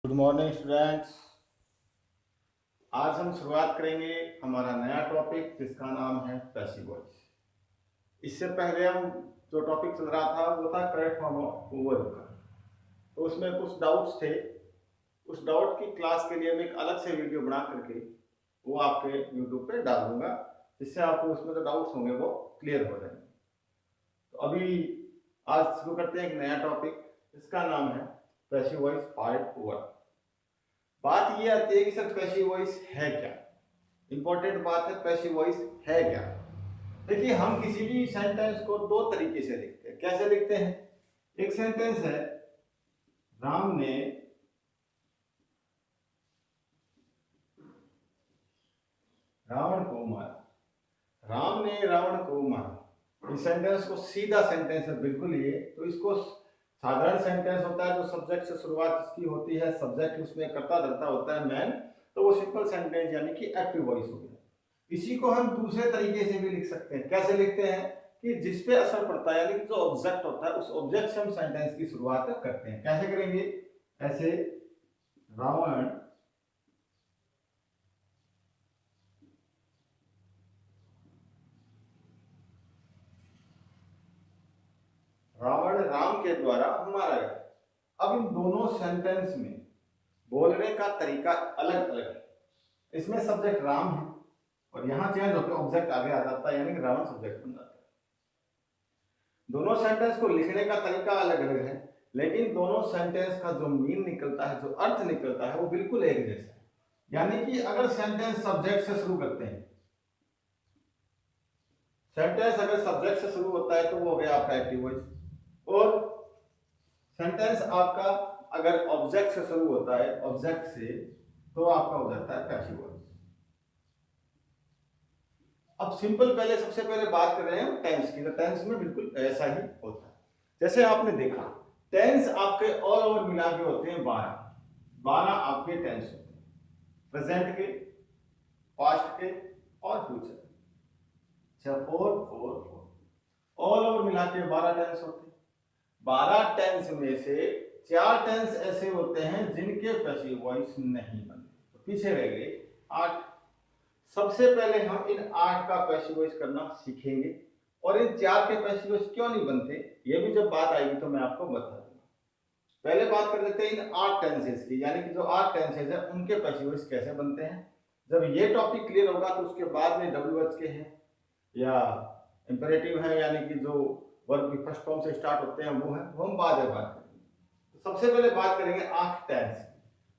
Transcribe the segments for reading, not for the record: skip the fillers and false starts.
Good morning students. आज हम शुरुआत करेंगे हमारा नया टॉपिक जिसका नाम है पैसिव वॉइस। इससे पहले हम जो टॉपिक चल रहा था वो था करेक्ट फॉर्म ऑफ ओवर का। तो उसमें कुछ डाउट्स थे। उस डाउट की क्लास के लिए मैं एक अलग से वीडियो बना करके वो आपके यूट्यूब पे डाल दूंगा, जिससे आपको उसमें जो डाउट्स होंगे वो क्लियर हो जाएंगे। तो अभी आज शुरू करते हैं एक नया टॉपिक, इसका नाम है पैसिव वॉइस पार्ट 1। बात ये आती है कि सर पैसिव वॉइस है क्या। इंपॉर्टेंट बात है, पैसिव वॉइस है क्या। देखिए, हम किसी भी सेंटेंस को दो तरीके से लिखते हैं। कैसे लिखते हैं? एक सेंटेंस है राम ने रावण को मारा। राम ने रावण को मारा। इस सेंटेंस को सीधा सेंटेंस है बिल्कुल ये। तो इसको साधारण सेंटेंस होता है जो सब्जेक्ट से शुरुआत इसकी होती है, सब्जेक्ट उसमें करता धरता होता है मैन, तो वो सिंपल सेंटेंस यानी कि एक्टिव वॉइस हो गया। इसी को हम दूसरे तरीके से भी लिख सकते हैं। कैसे लिखते हैं कि जिस पे असर पड़ता है यानी कि जो ऑब्जेक्ट होता है उस ऑब्जेक्ट से हम सेंटेंस की शुरुआत करते हैं। कैसे करेंगे? ऐसे रावण रावण राम के द्वारा मारा गया। अब इन दोनों सेंटेंस में बोलने का तरीका अलग अलग है। इसमें सब्जेक्ट राम है और यहां चेंज होकर ऑब्जेक्ट आगे आ जाता है यानी कि रावण सब्जेक्ट बन जाता है। दोनों सेंटेंस को लिखने का तरीका अलग अलग है, लेकिन दोनों सेंटेंस का जो मीन निकलता है, जो अर्थ निकलता है, वो बिल्कुल एक जैसा है। यानी कि अगर सेंटेंस सब्जेक्ट से शुरू करते हैं, सेंटेंस अगर सब्जेक्ट से शुरू होता है तो वो हो गया आपका एक्टिव वॉइस, और सेंटेंस आपका अगर ऑब्जेक्ट से शुरू होता है, ऑब्जेक्ट से, तो आपका हो जाता है पैसिव वॉइस। अब सिंपल पहले सबसे पहले बात कर रहे हैं टेंस की। तो टेंस में बिल्कुल ऐसा ही होता है। जैसे आपने देखा, टेंस आपके ऑल ओवर मिला के होते हैं 12 आपके टेंस होते हैं, प्रेजेंट के, पास्ट के और फ्यूचर। अच्छा, 4 4 4 ऑल ओवर मिला के 12 टेंस होते हैं। 12 टेंस में से 4 टेंस ऐसे होते हैं जिनके पैसिव वॉइस नहीं बनते, तो पीछे रह गए 8। सबसे पहले हम इन 8 का पैसिव वॉइस करना सीखेंगे, और इन 4 के पैसिव वॉइस क्यों नहीं बनते ये भी जब बात आएगी तो मैं आपको बता दूंगा। पहले बात कर लेते हैं इन 8 टेंसेस की, यानी कि जो 8 टेंसेस है उनके पैसिव वॉइस कैसे बनते हैं। जब ये टॉपिक क्लियर होगा तो उसके बाद में WH के हैं या इंपेरेटिव है, यानी कि जो वर्ब की फर्स्ट फॉर्म से स्टार्ट होते हैं वो है, वो हम बाद में बात करेंगे। तो सबसे पहले बात करेंगे 8 टेंस।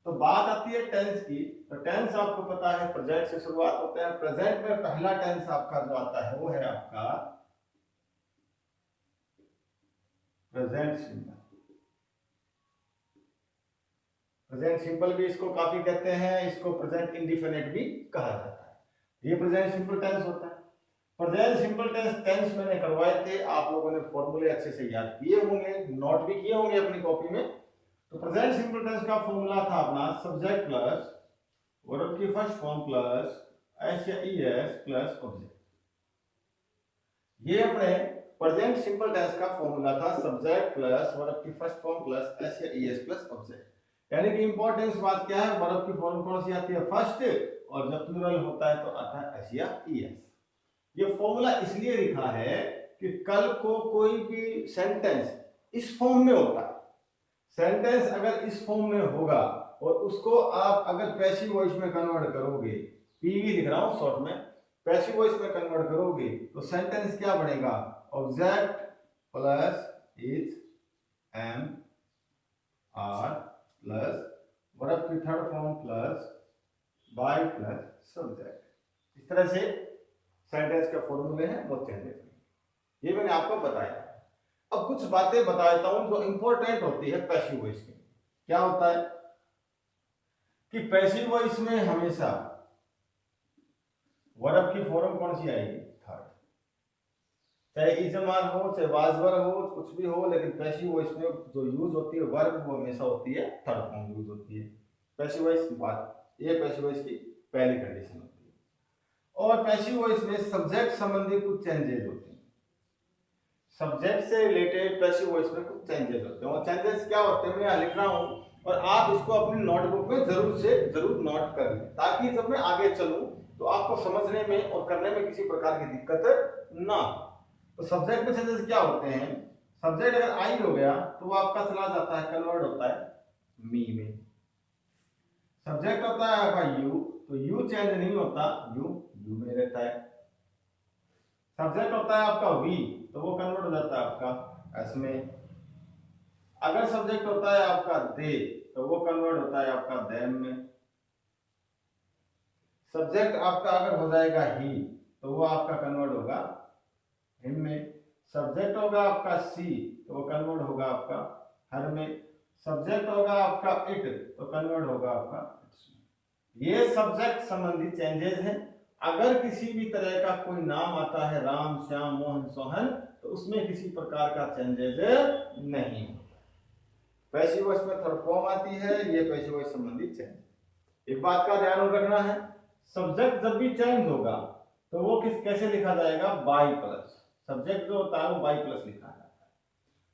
तो बात आती है टेंस की। तो टेंस आपको पता है प्रेजेंट से शुरुआत होते हैं। प्रेजेंट में पहला टेंस आपका जो आता है वो है आपका प्रेजेंट सिंपल। प्रेजेंट सिंपल भी इसको काफी कहते हैं, इसको प्रेजेंट इंडिफिनिट भी कहा जाता है। ये प्रेजेंट सिंपल टेंस होता है। प्रेजेंट सिंपल टेंस मैंने करवाए थे, आप लोगों ने फॉर्मूले अच्छे से याद किए होंगे, नोट भी किए होंगे अपनी कॉपी में। तो प्रेजेंट सिंपल टेंस का फॉर्मूला था अपना सब्जेक्ट प्लस वर्ब की फर्स्ट फॉर्म प्लस एस या ईएस प्लस ऑब्जेक्ट। ये अपने प्रेजेंट सिंपल टेंस का फॉर्मूला था, सब्जेक्ट प्लस वर्ब की फर्स्ट फॉर्म प्लस एस या ईएस प्लस ऑब्जेक्ट। यानी कि इंपॉर्टेंस बात क्या है, वर्ब की फॉर्म कौन सी आती है? फर्स्ट, और जब प्लूरल होता है तो आता है एस या ईएस। ये फॉर्मूला इसलिए लिखा है कि कल को कोई भी सेंटेंस इस फॉर्म में होता है, सेंटेंस अगर इस फॉर्म में होगा और उसको आप अगर पैसिव वॉइस में कन्वर्ट करोगे, पीवी लिख रहा हूं शॉर्ट में, पैसिव वॉइस में कन्वर्ट करोगे तो सेंटेंस क्या बनेगा? Object plus is am are plus verb की third form plus by plus subject. इस तरह से सेंटेंस के फॉर्मूले हैं वो चेंज करेंगे। ये मैंने आपको बताया। अब कुछ बातें बता देता हूं जो इंपॉर्टेंट होती है पैसिव वॉइस की। क्या होता है कि पैसिव वॉइस में हमेशा वर्ब की फॉर्म कौन सी आएगी? थर्ड। चाहे इजमार हो, चाहे वाजवर हो, कुछ भी हो, लेकिन पैसिव वॉइस में जो यूज होती है वर्ब वो हमेशा होती है थर्ड फॉर्म यूज होती है। पैसिव वॉइस बात, ये पैसिव वॉइस की पहली कंडीशन होती है। और पैसिव वॉइस में सब्जेक्ट संबंधी कुछ चेंजेस होते हैं। सब्जेक्ट से रिलेटेड पैसिव वॉइस में कुछ चेंजेस होते हैं। और चेंजेस क्या होते हैं मैं यहाँ लिख रहा हूँ, और आप इसको अपनी नोटबुक में जरूर से जरूर नोट कर लें, ताकि जब मैं आगे चलूं तो आपको समझने में और करने में किसी प्रकार की दिक्कत ना हो। तो सब्जेक्ट में चेंजेस क्या होते हैं? सब्जेक्ट अगर आई हो गया तो वो आपका चला जाता है, कन्वर्ट होता है मी में। सब्जेक्ट होता है आपका यू, तो यू चेंज नहीं होता, यू में रहता है। सब्जेक्ट होता है आपका वी, तो वो कन्वर्ट हो जाता है आपका एस में। अगर सब्जेक्ट होता है आपका दे, तो वो कन्वर्ट होता है आपका देम में। सब्जेक्ट आपका अगर हो जाएगा ही, तो वो आपका कन्वर्ट होगा हिम में। सब्जेक्ट होगा आपका सी, तो वो कन्वर्ट होगा आपका हर में। सब्जेक्ट होगा आपका इट, तो कन्वर्ट होगा आपका इट्स में। ये सब्जेक्ट संबंधी चेंजेस हैं। अगर किसी भी तरह का कोई नाम आता है, राम, श्याम, मोहन, सोहन, तो उसमें किसी प्रकार का चेंजेस नहीं। पैसिव वॉइस में थर्ड फॉर्म आती है, ये पैसिव वॉइस संबंधी चेंज। एक बात का ध्यान रखना है, सब्जेक्ट जब भी चेंज होगा तो वो कैसे लिखा जाएगा? By plus. सब्जेक्ट जो होता है वो बाई प्लस लिखा जाता है।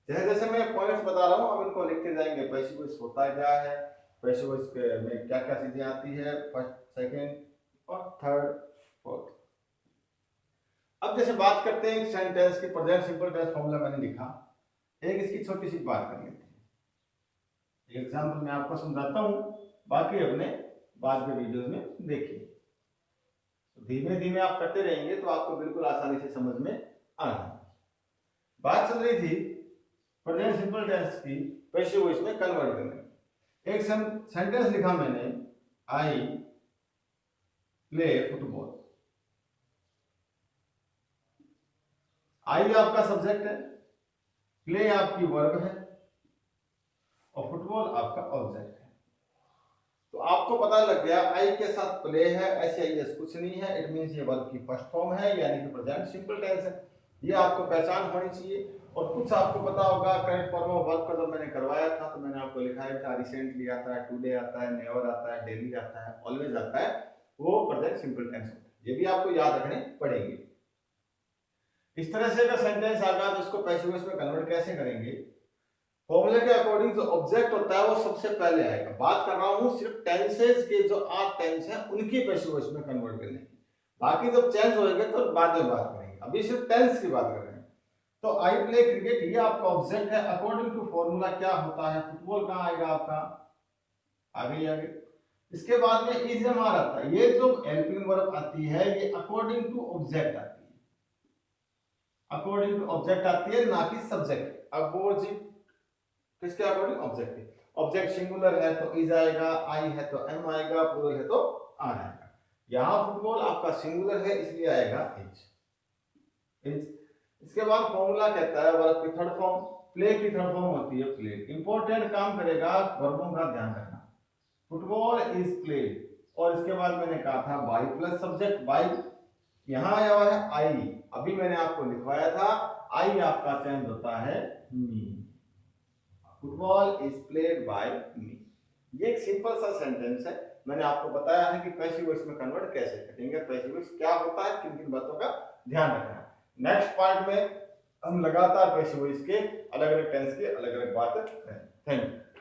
जैसे जैसे मैं पॉइंट्स बता रहा हूं, अब इनको लिखते जाएंगे। पैसिव वॉइस होता क्या है, पैसिव वॉइस में क्या क्या चीजें आती है, फर्स्ट, सेकंड और थर्ड, फोर्थ। अब जैसे बात करते हैं सेंटेंस की, प्रेजेंट सिंपल टेंस फॉर्मूला मैंने लिखा, एक इसकी छोटी सी बात कर लेते हैं। एग्जाम्पल मैं आपको समझाता हूं, बाकी अपने बाद के वीडियोस में देखिए। तो धीमे धीमे आप करते रहेंगे तो आपको बिल्कुल आसानी से समझ में आना। बात चल रही थी प्रेजेंट सिंपल टेंस की पैसिव वॉइस में कन्वर्ट करने। एक सेंटेंस लिखा मैंने, आई प्ले फुटबॉल। आई आपका सब्जेक्ट है, प्ले आपकी वर्ब है और फुटबॉल आपका ऑब्जेक्ट है। तो आपको पता लग गया आई के साथ प्ले है, एस कुछ नहीं है, इट मींस ये वर्ब की फर्स्ट फॉर्म है, यानी कि प्रेजेंट सिंपल टेंस है। ये आपको पहचान होनी चाहिए। और कुछ आपको पता होगा, करेक्ट फॉर्म ऑफ वर्ब का जब मैंने करवाया था तो मैंने आपको लिखाया था, रिसेंटली आता है, टुडे आता है, नेवर आता है, डेली आता है, ऑलवेज आता है, वो प्रेजेंट सिंपल टेंस होता है। ये भी आपको याद रखने पड़ेंगे। इस तरह से अगर सेंटेंस आ गया तो इसको पैसिव वॉइस में कन्वर्ट कैसे करेंगे? फॉर्मूले के अकॉर्डिंग जो ऑब्जेक्ट होता है वो सबसे पहले आएगा। बात कर रहा हूं सिर्फ टेंसेस के, जो 8 टेंस हैं उनकी पैसिव वॉइस में कन्वर्ट करने की। बाकी जब चेंज होएंगे तो बाद में बात करेंगे, अभी सिर्फ टेंस की बात कर रहे हैं। तो आई प्ले क्रिकेट, ये आपका ऑब्जेक्ट है। अकॉर्डिंग टू फॉर्मूला क्या होता है? फुटबॉल कहां आएगा आपका? आगे आगे। इसके बाद में इज एम आर आता है। ये जो हेल्पिंग वर्ब आती है ये अकॉर्डिंग टू ऑब्जेक्ट आती है, अकॉर्डिंग टू ऑब्जेक्ट आती है, ना कि सब्जेक्ट। अब वो जी किसके अकॉर्डिंग? ऑब्जेक्ट के। ऑब्जेक्ट सिंगुलर है तो इज आएगा, आई है तो एम आएगा, प्लूरल है तो आर आएगा। यहां फुटबॉल आपका सिंगुलर है इसलिए आएगा इज। इसके बाद फॉर्मूला कहता है वर्ब की थर्ड फॉर्म, प्ले की थर्ड फॉर्म होती है प्लेड। इंपॉर्टेंट काम करेगा, वर्बों का ध्यान रखना। फुटबॉल इज प्लेड, और इसके बाद मैंने कहा था बाई प्लस सब्जेक्ट, बाई यहां आया हुआ है आई। अभी मैंने आपको लिखवाया था आई आपका चेंज होता है मी। फुटबॉल इज प्लेड बाय मी। ये एक सिंपल सा सेंटेंस है। मैंने आपको बताया है कि पैसिव वॉइस में कन्वर्ट कैसे करेंगे, पैसिव वॉइस क्या होता है, किन किन बातों का ध्यान रखना है। नेक्स्ट पार्ट में हम लगातार पैसिव वॉइस के अलग अलग टेंस के अलग अलग बात करें। Thank you.